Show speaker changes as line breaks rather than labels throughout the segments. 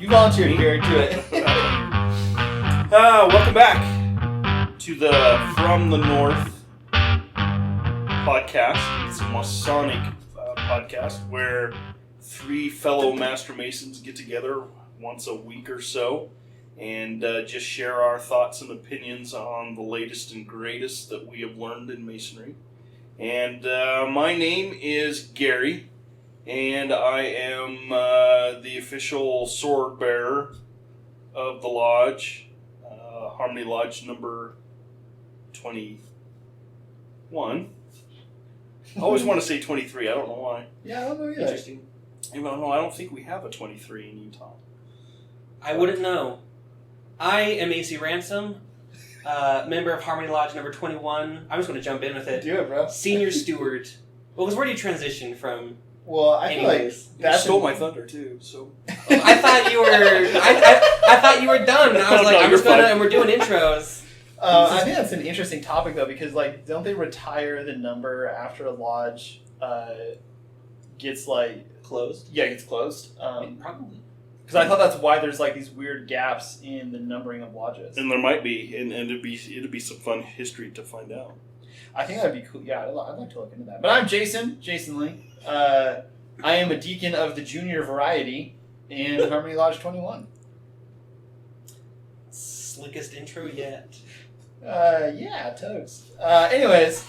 You volunteered, Gary. Do it.
Welcome back to the From the North podcast. It's a Masonic podcast where three fellow Master Masons get together once a week or so and just share our thoughts and opinions on the latest and greatest that we have learned in Masonry. And my name is Gary, and I am the official sword bearer of the lodge, Harmony Lodge number 21. I always want to say 23. I don't know why.
Yeah, I don't know either.
Interesting. Even though I don't think we have a 23 in Utah.
I wouldn't know. I am AC Ransom, member of Harmony Lodge number 21. I'm just going to jump in with it.
Do it, bro.
Senior steward. Well, because where do you transition from?
Well, I feel like
Anyways.
You stole my thunder too, so.
I thought you were. I thought you were done. I was like,
No,
I'm
you're
just gonna.
fine.
And we're doing intros.
I think that's an interesting topic though, because like, don't they retire the number after a lodge gets like
Closed.
gets closed?
Probably.
Because I thought that's why there's like these weird gaps in the numbering of lodges.
And there might be, and it'd be some fun history to find out.
I think that'd be cool. Yeah, I'd like to look into that. But I'm Jason Lee. I am a deacon of the junior variety in Harmony Lodge 21.
Slickest intro yet.
Yeah, totes. Anyways,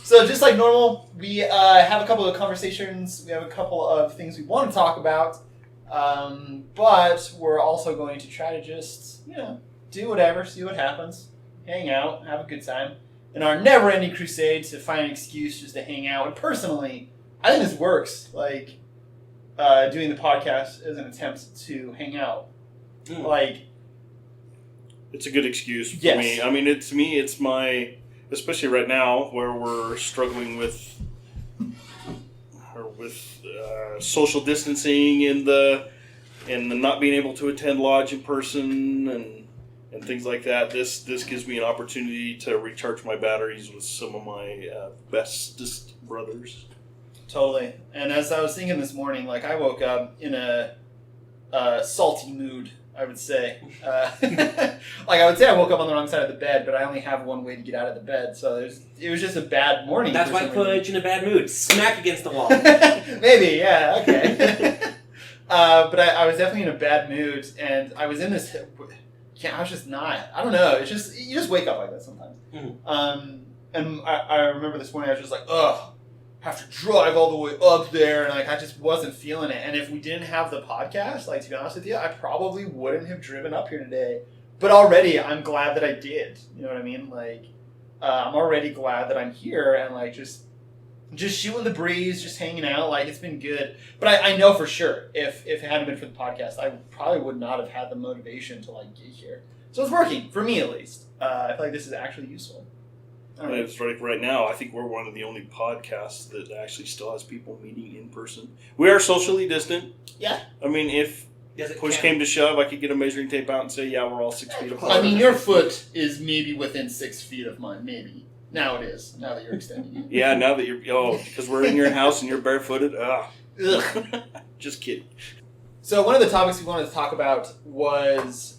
so just like normal, we have a couple of conversations. We have a couple of things we want to talk about. But we're also going to try to just, do whatever, see what happens, hang out, have a good time. In our never-ending crusade to find an excuse just to hang out. And personally, I think this works. Like, doing the podcast as an attempt to hang out.
Mm.
Like,
It's a good excuse for
Yes.
me. I mean, it's my, especially right now where we're struggling with social distancing and the not being able to attend lodge in person and things like that. This gives me an opportunity to recharge my batteries with some of my bestest brothers.
totally. And as I was thinking this morning, like, I woke up in a salty mood, I would say. Like, I would say I woke up on the wrong side of the bed, but I only have one way to get out of the bed. So it was just a bad morning.
That's
for
why I
some
put
reason.
you in a bad mood. Smack against the wall.
Maybe, yeah, okay. But I was definitely in a bad mood, and I was in this. Yeah, I was just not. I don't know. It's just you just wake up like that sometimes.
Mhm.
And I remember this morning I was just like, ugh, have to drive all the way up there, and like I just wasn't feeling it. And if we didn't have the podcast, like, to be honest with you, I probably wouldn't have driven up here today. But already, I'm glad that I did. You know what I mean? Like, I'm already glad that I'm here and like just shooting the breeze, just hanging out. Like, it's been good. But I know for sure if it hadn't been for the podcast, I probably would not have had the motivation to like get here. So it's working for me at least. I feel like this is actually useful. I don't
And
know.
it's right now, I think we're one of the only podcasts that actually still has people meeting in person. We are socially distant.
Yeah.
I mean, if
Does it
push
count?
came to shove, I could get a measuring tape out and say, yeah, we're all 6 feet apart.
I mean, your foot is maybe within 6 feet of mine. Maybe now it is. Now that you're extending it.
Yeah, now that because we're in your house and you're barefooted.
Ugh.
Just kidding.
So one of the topics we wanted to talk about was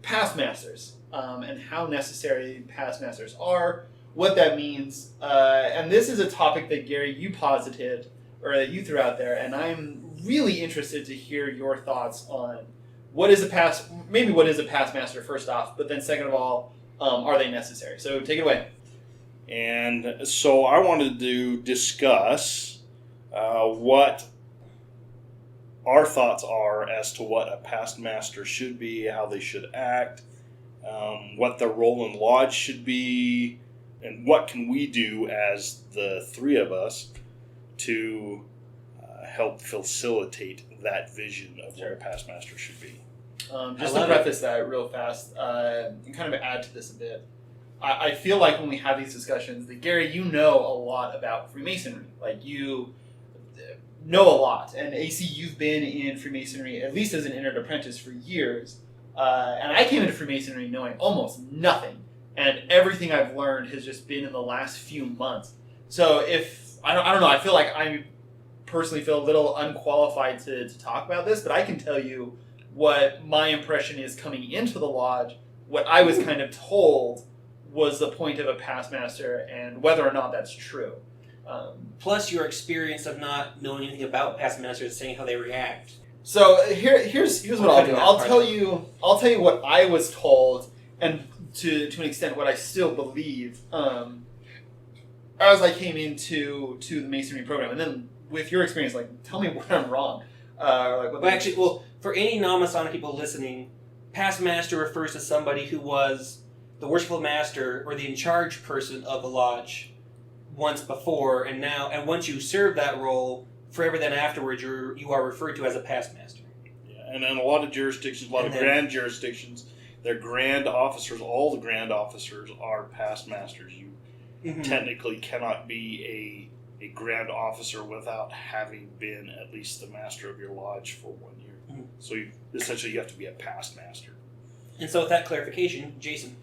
past masters and how necessary past masters are, what that means. And this is a topic that, Gary, you posited, or that you threw out there, and I'm really interested to hear your thoughts on what is a past master first off, but then second of all, are they necessary? So take it away.
And so I wanted to discuss what our thoughts are as to what a past master should be, how they should act, what their role in lodge should be, and what can we do as the three of us to help facilitate that vision of what a past master should be.
Just to preface that real fast and kind of add to this a bit, I feel like when we have these discussions that, Gary, you know a lot about Freemasonry. Like, you know a lot. And AC, you've been in Freemasonry, at least as an entered apprentice, for years. And I came into Freemasonry knowing almost nothing. And everything I've learned has just been in the last few months. So I don't know, I feel like I personally feel a little unqualified to talk about this, but I can tell you what my impression is coming into the lodge, what I was kind of told was the point of a past master, and whether or not that's true.
Plus your experience of not knowing anything about past masters, saying how they react.
So here's what I'll do. I'll tell you what I was told, and to an extent what I still believe as I came into the Masonry program, and then with your experience, like tell me where I'm wrong.
For any non-Masonic people listening, past master refers to somebody who was the worshipful master or the in charge person of the lodge once before, and once you serve that role, forever then afterwards, you are referred to as a past master.
Yeah, and in a lot of jurisdictions, grand jurisdictions, their grand officers, all the grand officers are past masters. You technically cannot be a grand officer without having been at least the master of your lodge for 1 year. Mm-hmm. So you have to be a past master.
And so with that clarification, Jason.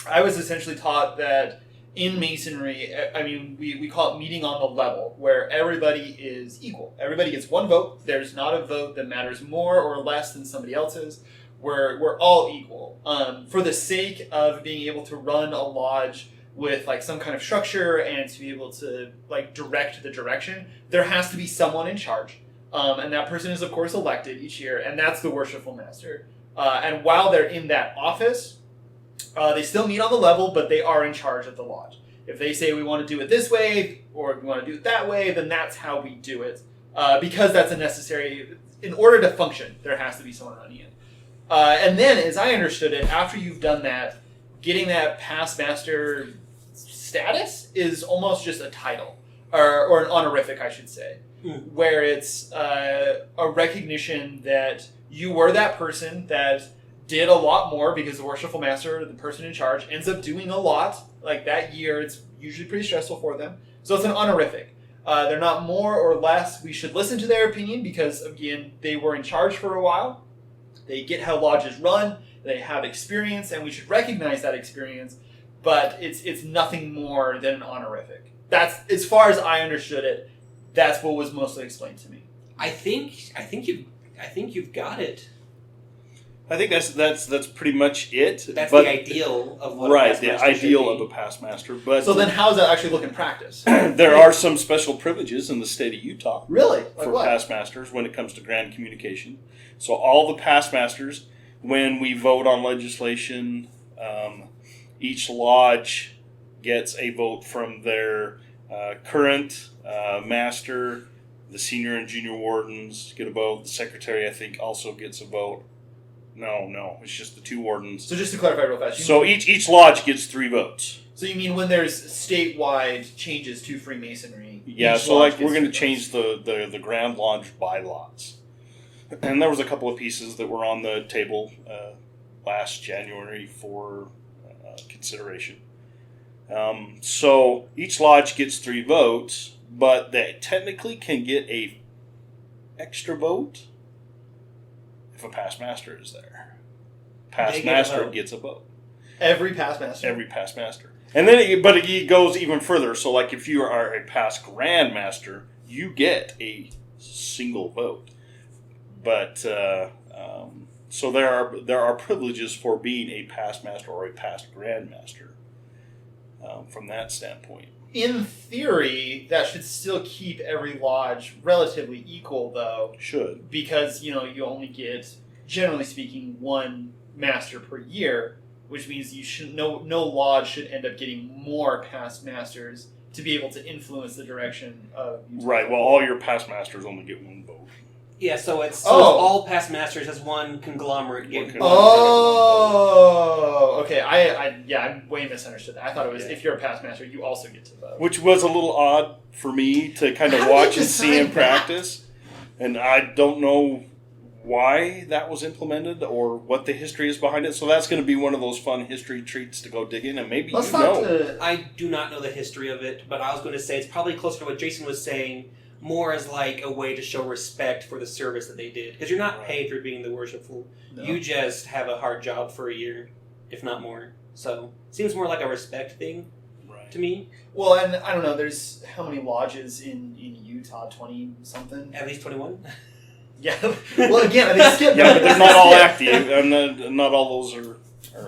I was essentially taught that in Masonry, I mean, we call it meeting on the level, where everybody is equal. Everybody gets one vote. There's not a vote that matters more or less than somebody else's. We're all equal. For the sake of being able to run a lodge with like some kind of structure and to be able to like direct the direction, there has to be someone in charge. And that person is, of course, elected each year, and that's the worshipful master. And while they're in that office, they still meet on the level, but they are in charge of the lodge. If they say we want to do it this way or we want to do it that way, then that's how we do it. Because that's a necessary, in order to function, there has to be someone running it. And then, as I understood it, after you've done that, getting that past master status is almost just a title, or an honorific, I should say, where it's a recognition that you were that person that did a lot more because the worshipful master, the person in charge, ends up doing a lot. Like that year, it's usually pretty stressful for them. So it's an honorific. They're not more or less. We should listen to their opinion because, again, they were in charge for a while. They get how lodges run. They have experience, and we should recognize that experience. But it's nothing more than an honorific. That's, as far as I understood it, that's what was mostly explained to me.
I think you've got it.
I think that's pretty much it.
That's the ideal of what
right,
a past
the
master
ideal
should be.
of a past master. But
so then, how does that actually look in practice?
There are some special privileges in the state of Utah.
Really? Like
for
what?
Past masters when it comes to grand communication. So all the past masters, when we vote on legislation, each lodge gets a vote from their current master. The senior and junior wardens get a vote. The secretary, I think, also gets a vote. No, it's just the two wardens.
So just to clarify real fast.
So each lodge gets 3 votes.
So you mean when there's statewide changes to Freemasonry?
Yeah, so like we're going to change the Grand Lodge bylaws. And there was a couple of pieces that were on the table last January for consideration. So each lodge gets 3 votes, but they technically can get a extra vote if a past master is there. Past master gets a vote.
Every past master?
Every past master. And then it goes even further. So like if you are a past grand master, you get a single vote. But so there are privileges for being a past master or a past grand master from that standpoint.
In theory, that should still keep every lodge relatively equal, though.
Should.
Because, you only get, generally speaking, 1 master per year, which means you should no lodge should end up getting more past masters to be able to influence the direction of Utah.
Right, well, all your past masters only get 1 vote.
Yeah, so it's all past masters as one conglomerate.
Okay. I way misunderstood that. I thought it was if you're a past master, you also get to vote.
Which was a little odd for me to kind of watch and see in practice. And I don't know why that was implemented or what the history is behind it. So that's going to be one of those fun history treats to go dig in, and maybe
I do not know the history of it, but I was going to say it's probably closer to what Jason was saying, more as like a way to show respect for the service that they did. Because you're not paid for being the worshipful. No. You just have a hard job for a year, if not more. So it seems more like a respect thing to me.
Well, and I don't know, there's how many lodges in Utah? 20-something?
At least 21.
Yeah. Well, again, they skip.
Yeah, but they're not all active, and not all those are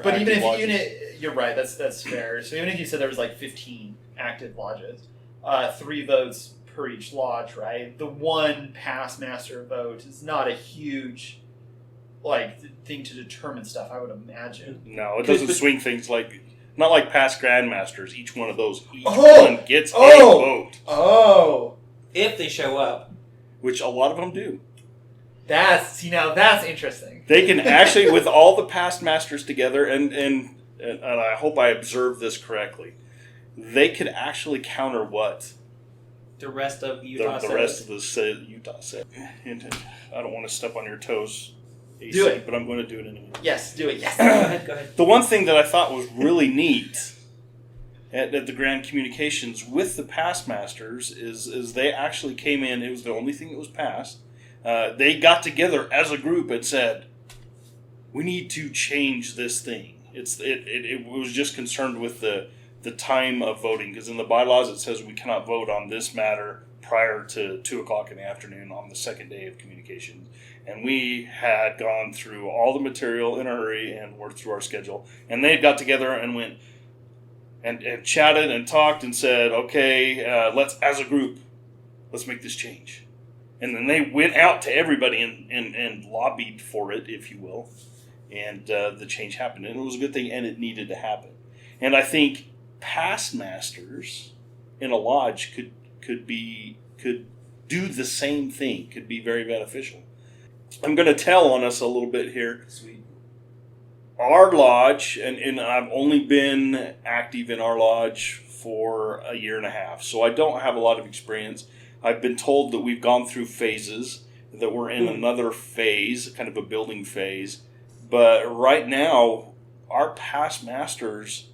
But
active
even
lodges.
you're right. That's fair. So even if you said there was like 15 active lodges, 3 votes per each lodge, right? The one past master vote is not a huge thing to determine stuff. I would imagine.
No, it doesn't swing things not like past grandmasters. Each one of those,
Oh!
one gets a vote,
Oh,
If they show up.
which a lot of them do.
that's interesting.
They can actually, with all the past masters together, and I hope I observed this correctly, they could actually counter what
The rest of Utah
the rest of the Utah said. And I don't want to step on your toes, AC,
Do it.
but I'm going to do it anyway.
Yes, do it. Yes.
Go ahead.
The one thing that I thought was really neat at the Grand Communications with the past masters is they actually came in. It was the only thing that was passed. They got together as a group and said, "We need to change this thing." It was just concerned with the time of voting, because in the bylaws it says we cannot vote on this matter prior to 2:00 in the afternoon on the second day of communications. And we had gone through all the material in a hurry and worked through our schedule. And they got together and went and chatted and talked and said, okay, as a group, let's make this change. And then they went out to everybody and lobbied for it, if you will. And the change happened. And it was a good thing, and it needed to happen. And I think past masters in a lodge could do the same thing, could be very beneficial. I'm going to tell on us a little bit here.
Sweet.
Our lodge, and I've only been active in our lodge for a year and a half, so I don't have a lot of experience. I've been told that we've gone through phases, that we're in another phase, kind of a building phase. But right now, our past masters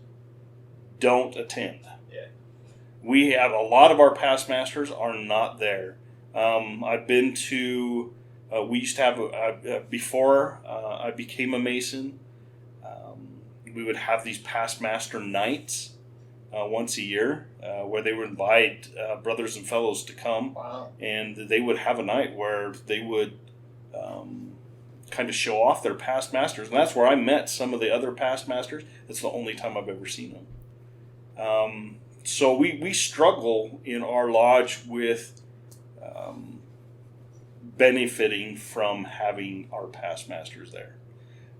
don't attend.
Yeah.
We have a lot of our past masters are not there. I've been to... we used to have, before I became a Mason, we would have these past master nights once a year where they would invite brothers and fellows to come.
Wow.
And they would have a night where they would kind of show off their past masters. And that's where I met some of the other past masters. That's the only time I've ever seen them. So we struggle in our lodge with... benefiting from having our past masters there.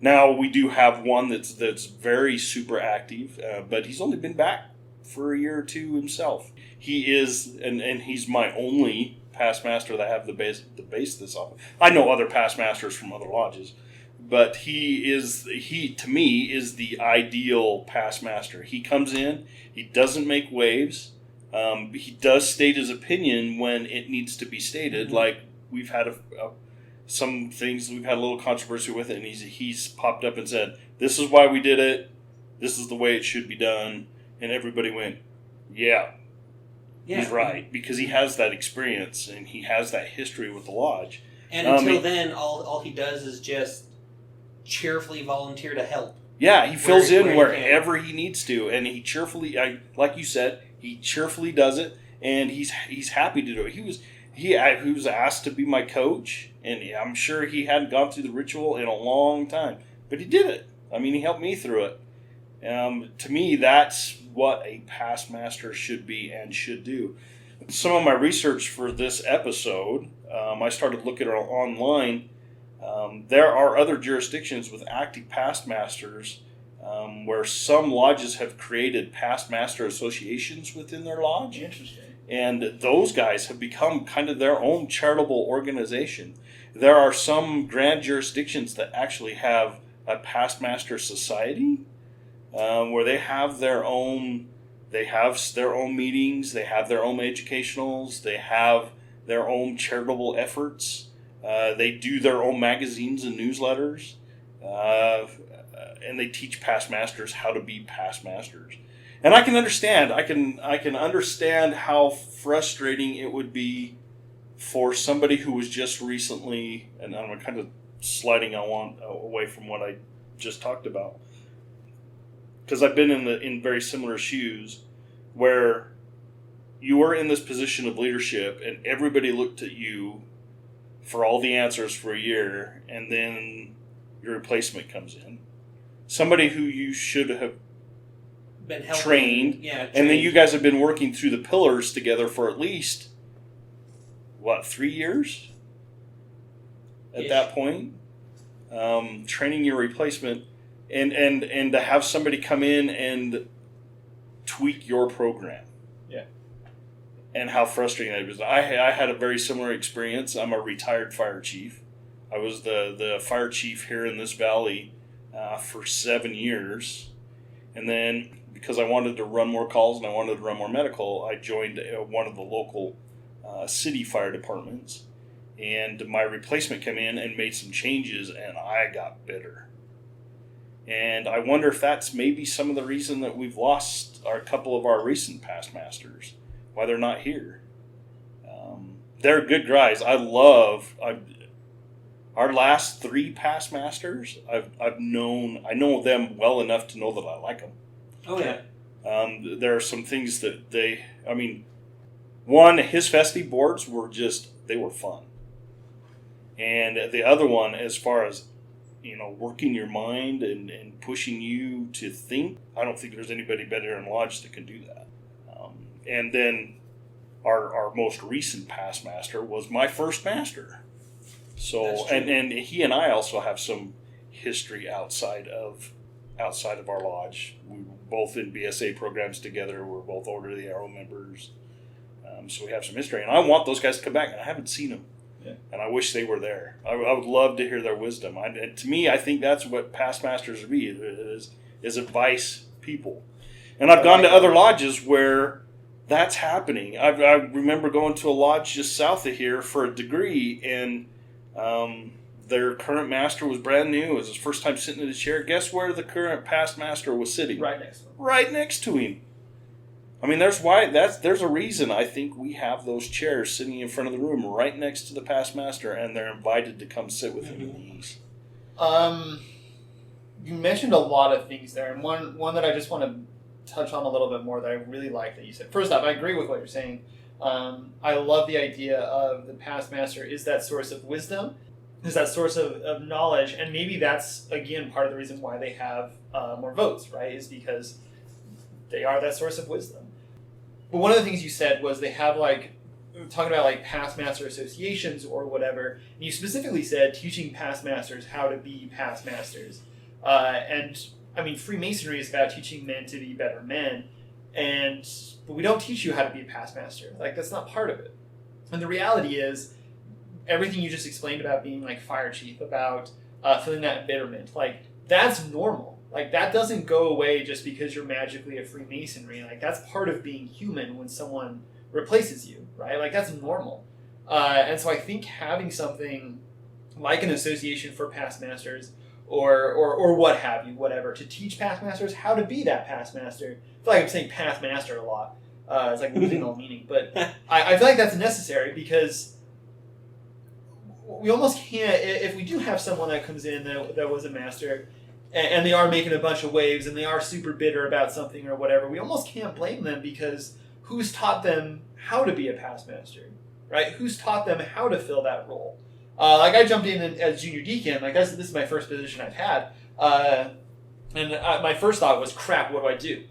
Now we do have one that's very super active, but he's only been back for a year or two himself. He is, and he's my only past master that I have the base this off. I know other past masters from other lodges, but he to me is the ideal past master. He comes in, he doesn't make waves. He does state his opinion when it needs to be stated, like. We've had some things we've had a little controversy with it, and he's popped up and said, "This is why we did it. This is the way it should be done." And everybody went, "Yeah, he's right," because he has that experience and he has that history with the lodge.
And until then, all he does is just cheerfully volunteer to help.
Yeah, he fills in
where he
wherever he needs to, and he cheerfully, like you said, he cheerfully does it, and he's happy to do it. He was asked to be my coach, and I'm sure he hadn't gone through the ritual in a long time. But he did it. I mean, he helped me through it. To me, that's what a past master should be and should do. Some of my research for this episode, I started looking online. There are other jurisdictions with active past masters where some lodges have created past master associations within their lodge.
Interesting.
And those guys have become kind of their own charitable organization. There are some grand jurisdictions that actually have a past master society where they have their own meetings, they have their own educationals, they have their own charitable efforts, they do their own magazines and newsletters, and they teach past masters how to be past masters. And I can understand. I can understand how frustrating it would be for somebody who was just recently, and I'm kind of sliding away from what I just talked about, because I've been in very similar shoes, where you were in this position of leadership, and everybody looked at you for all the answers for a year, and then your replacement comes in. Somebody who you should have
Been helping,
trained,
yeah,
and then you guys have been working through the pillars together for at least, 3 years? At
Ish.
that point? Training your replacement, and to have somebody come in and tweak your program.
Yeah.
And how frustrating it was. I had a very similar experience. I'm a retired fire chief. I was the fire chief here in this valley for 7 years. And then, because I wanted to run more calls and I wanted to run more medical, I joined one of the local city fire departments. And my replacement came in and made some changes, and I got bitter. And I wonder if that's maybe some of the reason that we've lost a couple of our recent past masters, why they're not here. They're good guys. I our last 3 past masters. I know them well enough to know that I like them.
Oh yeah.
There are some things that one, his festive boards were they were fun. And the other one, as far as, working your mind and pushing you to think, I don't think there's anybody better in Lodge that can do that. And then our most recent past master was my first master. So, and he and I also have some history outside of our lodge. We were both in BSA programs together. We're both Order of the Arrow members. So we have some history. And I want those guys to come back, and I haven't seen them.
Yeah.
And I wish they were there. I would love to hear their wisdom. And to me, I think that's what past masters would be, is advice people. And I've gone to other lodges where that's happening. I remember going to a lodge just south of here for a degree, and their current master was brand new. It was his first time sitting in the chair. Guess where the current past master was sitting?
Right next to him.
Right next to him. I mean, there's a reason I think we have those chairs sitting in front of the room right next to the past master, and they're invited to come sit with him in these.
You mentioned a lot of things there, and one that I just want to touch on a little bit more that I really like that you said. First off, I agree with what you're saying. I love the idea of the past master is that source of wisdom, is that source of knowledge, and maybe that's, again, part of the reason why they have more votes, right, is because they are that source of wisdom. But one of the things you said was they have, talking about, past master associations or whatever, and you specifically said teaching past masters how to be past masters. And, I mean, Freemasonry is about teaching men to be better men, but we don't teach you how to be a past master. That's not part of it. And the reality is, everything you just explained about being, fire chief, about feeling that embitterment, that's normal. That doesn't go away just because you're magically a Freemasonry. That's part of being human when someone replaces you, right? That's normal. And so I think having something like an association for past masters or what have you, whatever, to teach past masters how to be that past master. I feel like I'm saying past master a lot. It's losing all meaning. But I feel like that's necessary because we almost can't, if we do have someone that comes in that was a master, and they are making a bunch of waves, and they are super bitter about something or whatever, we almost can't blame them because who's taught them how to be a past master, right? Who's taught them how to fill that role? I jumped in as junior deacon. This is my first position I've had. And my first thought was, crap, what do I do?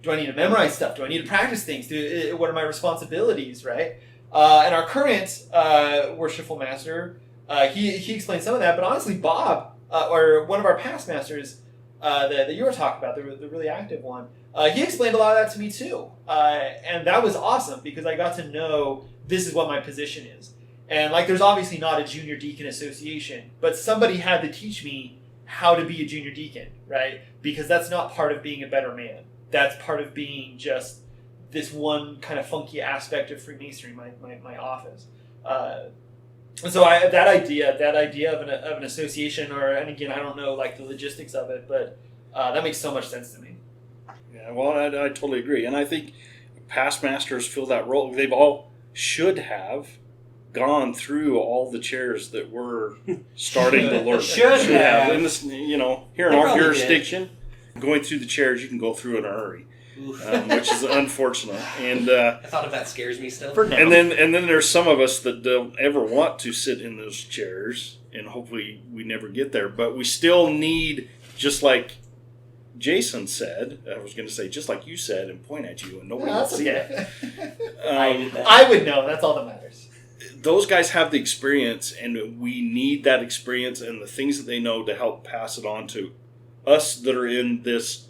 Do I need to memorize stuff? Do I need to practice things? What are my responsibilities, right? And our current worshipful master, he explained some of that, but honestly, Bob, or one of our past masters that you were talking about, the really active one, he explained a lot of that to me too. And that was awesome because I got to know this is what my position is. And there's obviously not a junior deacon association, but somebody had to teach me how to be a junior deacon, right? Because that's not part of being a better man. That's part of being just this one kind of funky aspect of Freemasonry, my office. So that idea of an association, and again, I don't know the logistics of it, but that makes so much sense to me.
Yeah, well, I totally agree, and I think past masters fill that role. They've all should have gone through all the chairs that we're starting to learn.
Should have.
In this, here in our jurisdiction, going through the chairs, you can go through in a hurry.
Oof.
which is unfortunate. And
I thought of that scares me still.
For now.
and then there's some of us that don't ever want to sit in those chairs, and hopefully we never get there. But we still need, just like Jason said, I was going to say just like you said, and point at you, and nobody
No,
will
that's
see it.
okay.
I did that.
I would know. That's all that matters.
Those guys have the experience, and we need that experience and the things that they know to help pass it on to us that are in this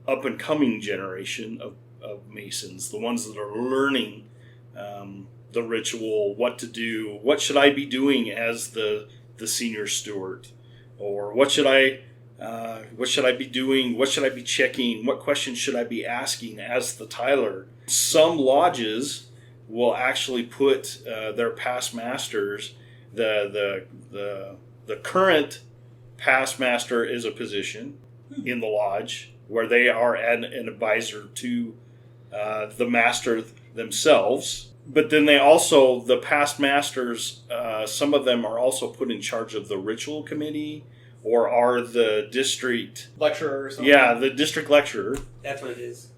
up and coming generation of Masons, the ones that are learning the ritual, what to do, what should I be doing as the senior steward, or what should I be doing, what should I be checking, what questions should I be asking as the Tyler. Some lodges will actually put their past masters, the current past master is a position in the lodge where they are an advisor to the master themselves. But then they also, the past masters, some of them are also put in charge of the ritual committee or are the district
Lecturer or something.
Yeah, the district lecturer,
That's what it is.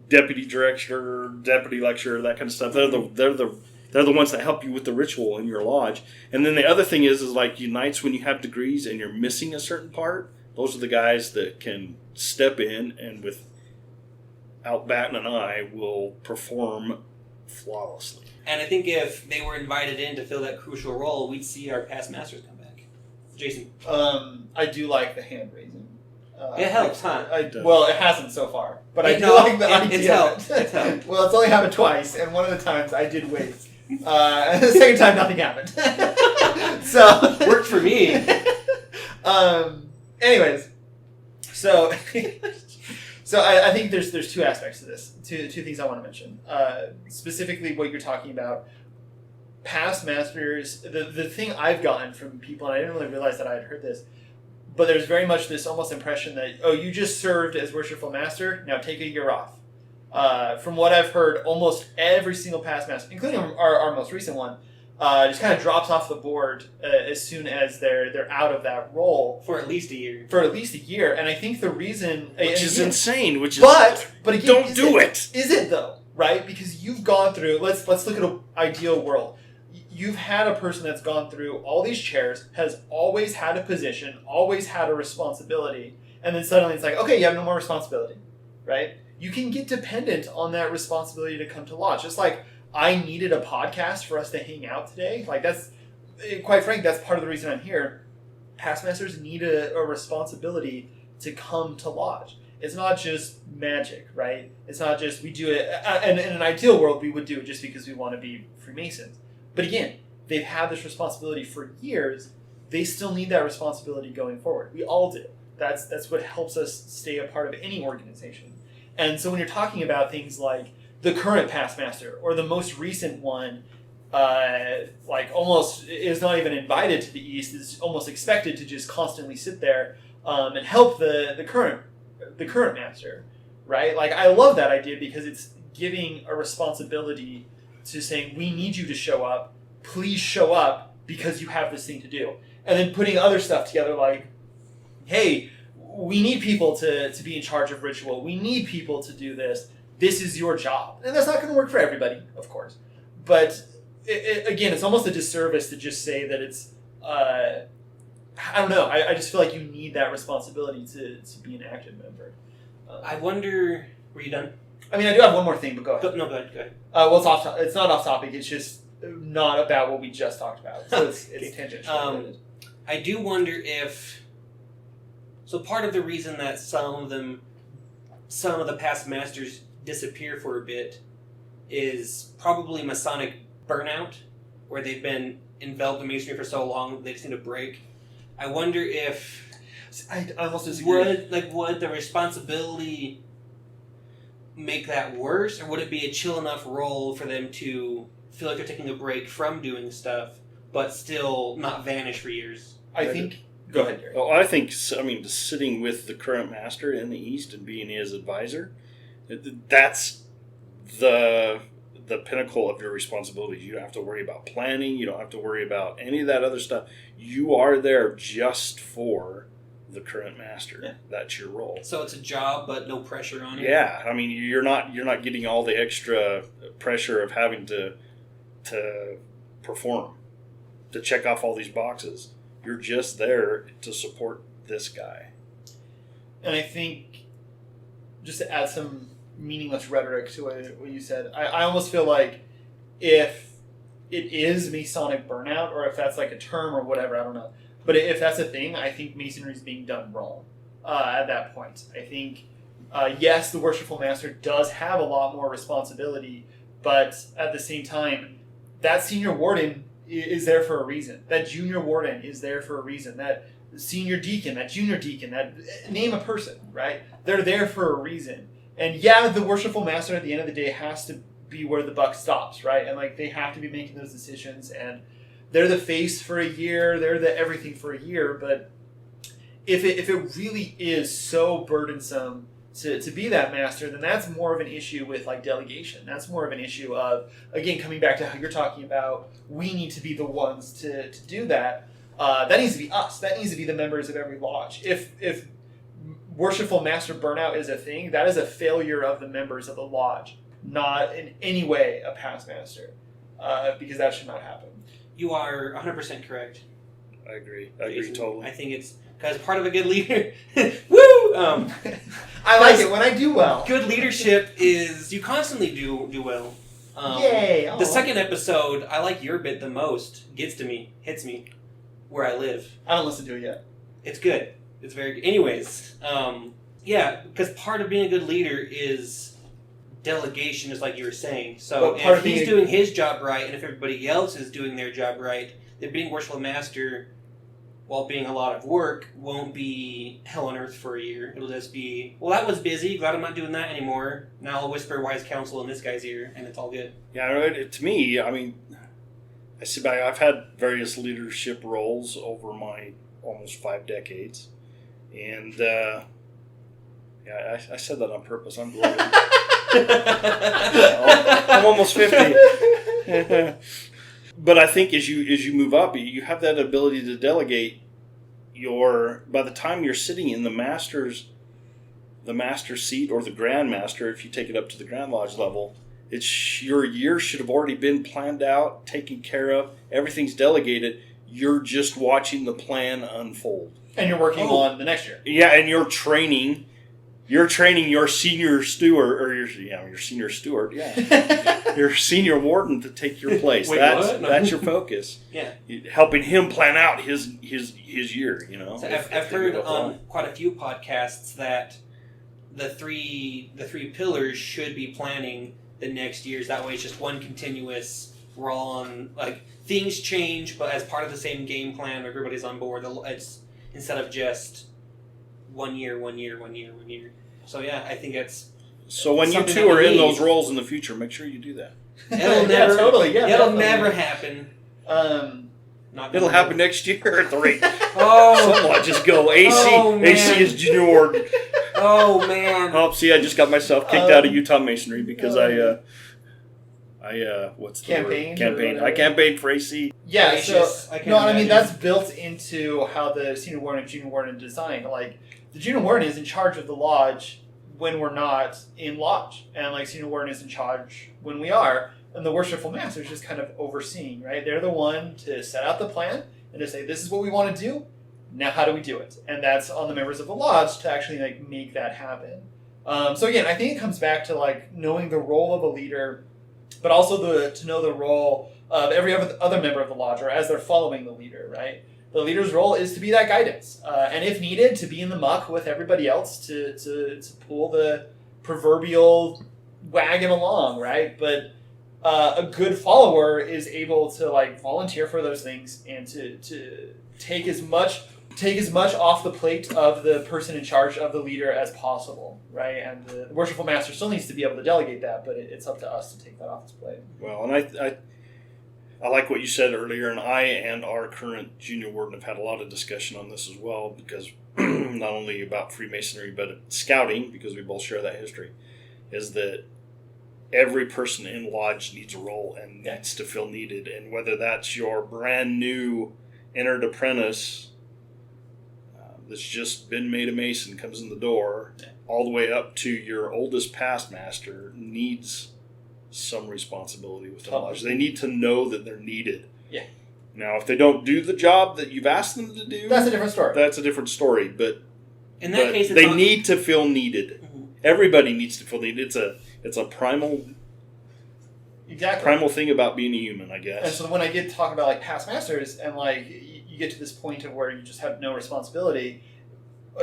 deputy director, deputy lecturer, that kind of stuff. They're the ones that help you with the ritual in your lodge. And then the other thing is like nights when you have degrees and you're missing a certain part, those are the guys that can step in and without batting an eye will perform flawlessly.
And I think if they were invited in to fill that crucial role, we'd see our past masters come back. Jason.
I do like the hand raising.
It helps, huh?
Well, it hasn't so far, but I
It
do
helped.
like the idea.
It's helped.
of it.
It's helped.
Well, it's only happened twice, and one of the times I did wait. And the second time, nothing happened. So
Worked for me.
Anyways, so I think there's two aspects to this. Two things I want to mention. Specifically, what you're talking about. Past masters. The thing I've gotten from people, and I didn't really realize that I had heard this. But there's very much this almost impression that, oh, you just served as worshipful master, now take a year off. From what I've heard, almost every single past master, including our most recent one, just kind of drops off the board as soon as they're out of that role.
For at least a year.
For at least a year. And I think the reason...
Which is insane,
But again,
don't do it.
Is it, though? Right? Because you've gone through... Let's look at an ideal world. You've had a person that's gone through all these chairs, has always had a position, always had a responsibility, and then suddenly it's like, okay, you have no more responsibility, right? You can get dependent on that responsibility to come to lodge. Just like I needed a podcast for us to hang out today. Like that's, quite frankly, that's part of the reason I'm here. Past masters need a responsibility to come to lodge. It's not just magic, right? It's not just we do it, and in an ideal world, we would do it just because we want to be Freemasons. But again, they've had this responsibility for years. They still need that responsibility going forward. We all do. That's what helps us stay a part of any organization. And so when you're talking about things like the current past master or the most recent one, like almost is not even invited to the East, is almost expected to just constantly sit there and help the current master, right? Like I love that idea because it's giving a responsibility to saying, we need you to show up, please show up because you have this thing to do. And then putting other stuff together like, hey, we need people to be in charge of ritual. We need people to do this. This is your job. And that's not going to work for everybody, of course. But again, it's almost a disservice to just say that it's, I don't know. I just feel like you need that responsibility to be an active member.
I wonder, were you done?
I mean, I do have one more thing, but go ahead.
No, go ahead.
Well, it's not off topic. It's just not about what we just talked about. So it's tangential.
I do wonder if... So part of the reason that some of the past masters disappear for a bit is probably Masonic burnout, where they've been enveloped in Masonry for so long they just need a break. I wonder if...
I almost disagree.
Would the responsibility make that worse, or would it be a chill enough role for them to feel like they're taking a break from doing stuff, but still not vanish for years?
I think... Go ahead, Gary.
Well, I think, sitting with the current master in the East and being his advisor, that's the pinnacle of your responsibilities. You don't have to worry about planning. You don't have to worry about any of that other stuff. You are there just for the current master.
Yeah.
That's your role.
So it's a job, but no pressure on you.
Yeah, I mean, you're not getting all the extra pressure of having to perform, to check off all these boxes. You're just there to support this guy.
And I think, just to add some meaningless rhetoric to what you said, I almost feel like if it is Masonic burnout, or if that's like a term or whatever, I don't know. But if that's a thing, I think Masonry is being done wrong at that point. I think, yes, the Worshipful Master does have a lot more responsibility, but at the same time, that Senior Warden is there for a reason. That Junior Warden is there for a reason. That Senior Deacon, that Junior Deacon, that name a person, right? They're there for a reason. And yeah, the Worshipful Master at the end of the day has to be where the buck stops, right? And like they have to be making those decisions, and they're the face for a year, they're the everything for a year. But if it really is so burdensome to be that master, then that's more of an issue with like delegation. That's more of an issue of, again, coming back to how you're talking about, we need to be the ones to do that. That needs to be us. That needs to be the members of every lodge. If Worshipful Master burnout is a thing, that is a failure of the members of the lodge, not in any way a past master, because that should not happen.
You are 100% correct.
I agree totally.
I think it's because part of a good leader, woo!
I like it when I do well.
Good leadership is you constantly do well.
Yay!
The second episode, I like your bit the most. Hits me where I live.
I don't listen to it yet.
It's good. It's very good. Anyways, yeah, because part of being a good leader is delegation, just like you were saying. So if he's doing his job right, and if everybody else is doing their job right, then being Worshipful Master, while being a lot of work, won't be hell on earth for a year. It'll just be, well, that was busy. Glad I'm not doing that anymore. Now I'll whisper wise counsel in this guy's ear, and it's all good.
Yeah, to me, I mean, I've had various leadership roles over my almost 5 decades, and yeah, I said that on purpose. I'm bloated. I'm almost 50. But I think as you move up, you have that ability to delegate. By the time you're sitting in the master seat, or the Grand Master, if you take it up to the Grand Lodge level, your year should have already been planned out, taken care of. Everything's delegated. You're just watching the plan unfold,
and you're working on the next year.
Yeah, and you're training your senior steward, or your senior steward, your senior warden to take your place.
Wait,
that's your focus.
Yeah,
helping him plan out his year. You know,
so I've heard on quite a few podcasts that the three pillars should be planning the next years. That way, it's just one continuous. We're all on, like, things change, but as part of the same game plan, everybody's on board. It's instead of just 1 year. So yeah, I think it's.
So when you two are in those roles in the future, make sure you do that.
It'll never, it'll
definitely.
never happen.
It'll happen next year at the rate.
Oh,
some lodges go AC is junior warden.
Oh man.
Oh, see, I just got myself kicked out of Utah Masonry because I what's the word? Campaign. I campaigned for AC.
Yeah,
Gracious.
I mean that's built into how the Senior Warden and Junior Warden designed. Like, the Junior Warden is in charge of the lodge when we're not in lodge, and like Senior Warden is in charge when we are, and the Worshipful Master is just kind of overseeing, right? They're the one to set out the plan and to say, this is what we want to do. Now, how do we do it? And that's on the members of the lodge to actually like make that happen. So again, I think it comes back to like knowing the role of a leader, but also to know the role of every other member of the lodge, or as they're following the leader, right? The leader's role is to be that guidance, and if needed, to be in the muck with everybody else to pull the proverbial wagon along, right? But a good follower is able to like volunteer for those things and to take as much off the plate of the person in charge of the leader as possible, right? And the Worshipful Master still needs to be able to delegate that, but it's up to us to take that off his plate.
Well, and I like what you said earlier, and I and our current junior warden have had a lot of discussion on this as well, because not only about Freemasonry, but scouting, because we both share that history, is that every person in lodge needs a role and needs to feel needed. And whether that's your brand new entered apprentice that's just been made a Mason comes in the door, all the way up to your oldest past master, needs some responsibility with the lodge. They need to know that they're needed.
Yeah.
Now, if they don't do the job that you've asked them to do,
that's a different story.
That's a different story. But
in that case,
they need to feel needed.
Mm-hmm.
Everybody needs to feel needed. It's a primal thing about being a human, I guess.
And so when I get talking about like past masters and like you get to this point of where you just have no responsibility,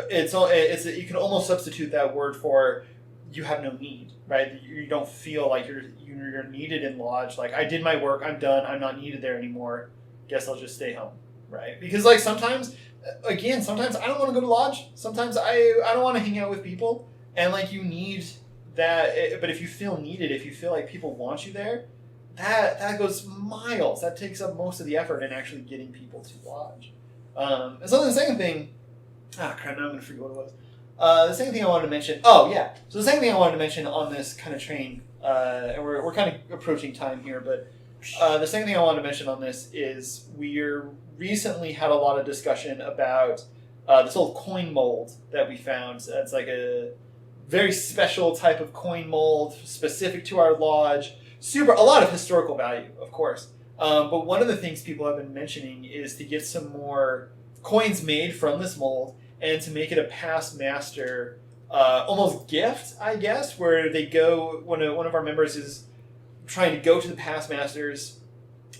it's you can almost substitute that word for you have no need, right? You don't feel like you're needed in lodge. Like, I did my work, I'm done, I'm not needed there anymore. Guess I'll just stay home, right? Because like sometimes I don't want to go to lodge. Sometimes I don't want to hang out with people, and like you need that. But if you feel needed, if you feel like people want you there, that goes miles. That takes up most of the effort in actually getting people to lodge. And so the second thing, crap, now I'm going to forget what it was. The second thing I wanted to mention, so the second thing I wanted to mention on this kind of train, and we're kind of approaching time here, but the second thing I wanted to mention on this is we're recently had a lot of discussion about this old coin mold that we found. It's like a very special type of coin mold specific to our lodge. A lot of historical value, of course. But one of the things people have been mentioning is to get some more coins made from this mold and to make it a past master almost gift, I guess, where they go, one of our members is trying to go to the past masters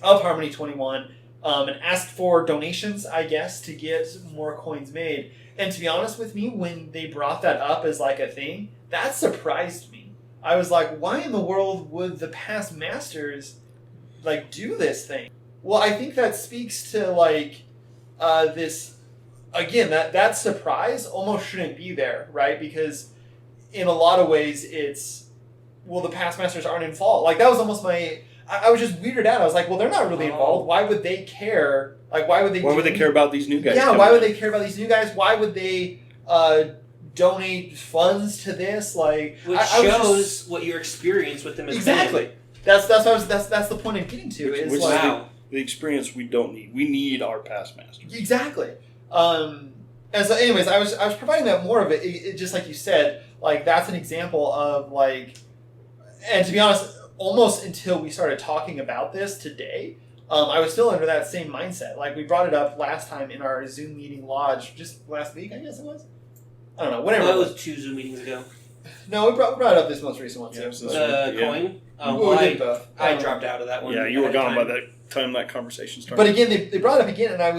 of Harmony 21 and ask for donations, I guess, to get more coins made. And to be honest with me, when they brought that up as like a thing, that surprised me. I was like, why in the world would the past masters like do this thing? Well, I think that speaks to like this. Again, that surprise almost shouldn't be there, right? Because in a lot of ways, it's, well, the past masters aren't involved. Like, that was almost I was just weirded out. I was like, well, they're not really involved. Why would they care? Like, why would they
care about these new guys?
Yeah, why would they care about these new guys? Why would they donate funds to this? Like,
which shows what your experience with them is.
Exactly. That's the point I'm getting to.
Which
wow.
The experience we don't need. We need our past masters.
Exactly. And so, anyways, I was providing that more of it, just like you said, like that's an example of like, and to be honest, almost until we started talking about this today, I was still under that same mindset. Like we brought it up last time in our Zoom meeting lodge, just last week, I guess it was. I don't know, whatever.
Well, it was 2 Zoom meetings ago.
No, we brought it up this most recent one too.
Coin. I dropped out of that one.
Yeah, you were gone by that time that conversation started.
But again, they brought it up again, and I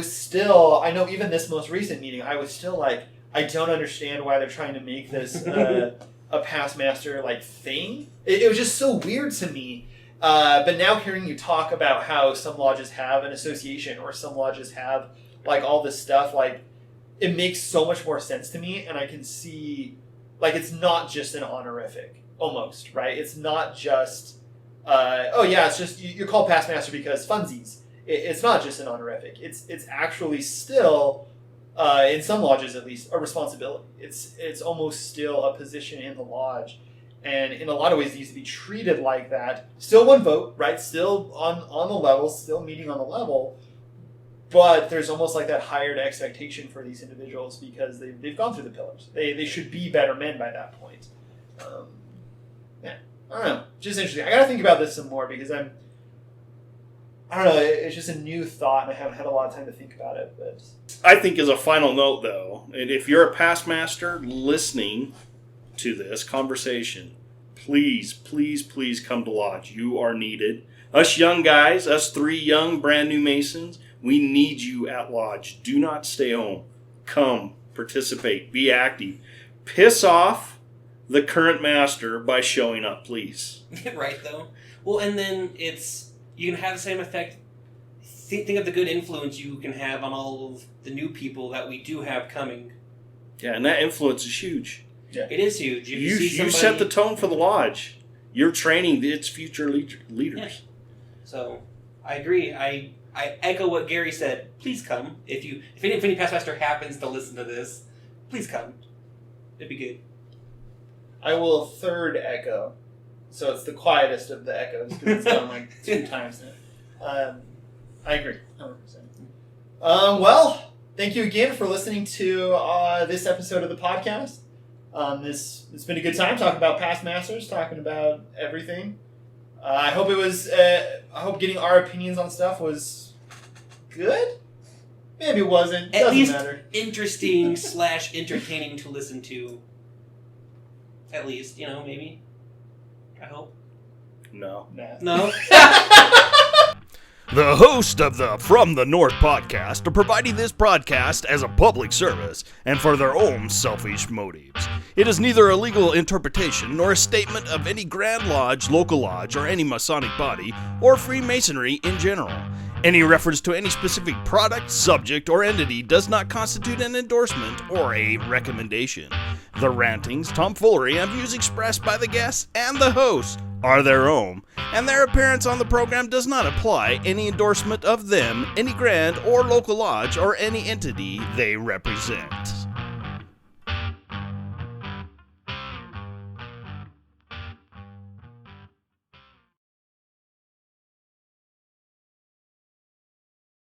know even this most recent meeting, I was still like, I don't understand why they're trying to make this a past master like thing. It was just so weird to me. But now hearing you talk about how some lodges have an association or some lodges have like all this stuff, like it makes so much more sense to me, and I can see like it's not just an honorific almost, right? It's not just it's just you're called past master because funsies. It's not just an honorific. It's actually still in some lodges at least a responsibility. It's almost still a position in the lodge, and in a lot of ways needs to be treated like that. Still one vote, right? Still on the level, still meeting on the level, but there's almost like that higher expectation for these individuals because they've gone through the pillars. They should be better men by that point. I don't know. Just interesting. I got to think about this some more because I don't know. It's just a new thought, and I haven't had a lot of time to think about it. But
I think as a final note, though, and if you're a past master listening to this conversation, please, please, please come to lodge. You are needed. Us young guys, us 3 young, brand new Masons, we need you at lodge. Do not stay home. Come, participate, be active. Piss off the current master by showing up, please.
Right, though. Well, and then you can have the same effect. Think of the good influence you can have on all of the new people that we do have coming.
Yeah, and that influence is huge.
Yeah. It is huge.
You set the tone for the lodge. You're training its future leaders.
Yeah. So, I agree. I echo what Gary said. Please come. If any past master happens to listen to this, please come. It'd be good.
I will third echo. So it's the quietest of the echoes because it's done like 2 times now. I agree, 100%. Well, thank you again for listening to this episode of the podcast. It's been a good time talking about past masters, talking about everything. I hope it was. I hope getting our opinions on stuff was good. Maybe it wasn't.
At
Doesn't
least
matter.
interesting / entertaining to listen to. At least, maybe. I hope.
No.
Nah.
No?
The host of the From the North podcast are providing this broadcast as a public service and for their own selfish motives. It is neither a legal interpretation nor a statement of any Grand Lodge, local lodge, or any Masonic body, or Freemasonry in general. Any reference to any specific product, subject, or entity does not constitute an endorsement or a recommendation. The rantings, tomfoolery, and views expressed by the guests and the host are their own, and their appearance on the program does not apply any endorsement of them, any Grand or local lodge, or any entity they represent.